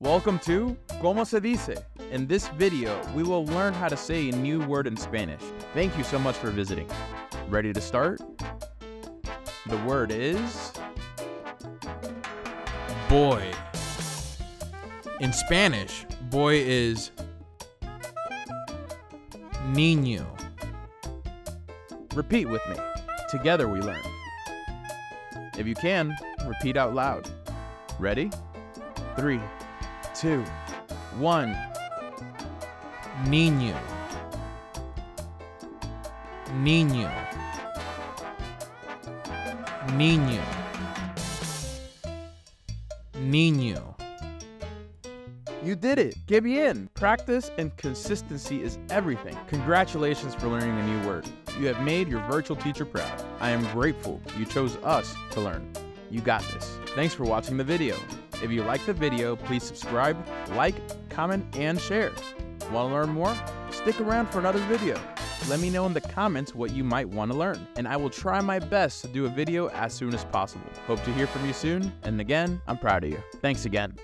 Welcome to Como se dice. In this video, we will learn how to say a new word in Spanish. Thank you so much for visiting. Ready to start? The word is boy. In Spanish, boy is niño. repeat with me. Together we learn. If you can, repeat out loud. Ready? 3, 2, 1. Niño. Niño. Niño. Niño. You did it! Que bien! Practice and consistency is everything. Congratulations for learning a new word. You have made your virtual teacher proud. I am grateful you chose us to learn. You got this. Thanks for watching the video. If you liked the video, please subscribe, like, comment, and share. Want to learn more? Stick around for another video. Let me know in the comments what you might want to learn, and I will try my best to do a video as soon as possible. Hope to hear from you soon, and again, I'm proud of you. Thanks again.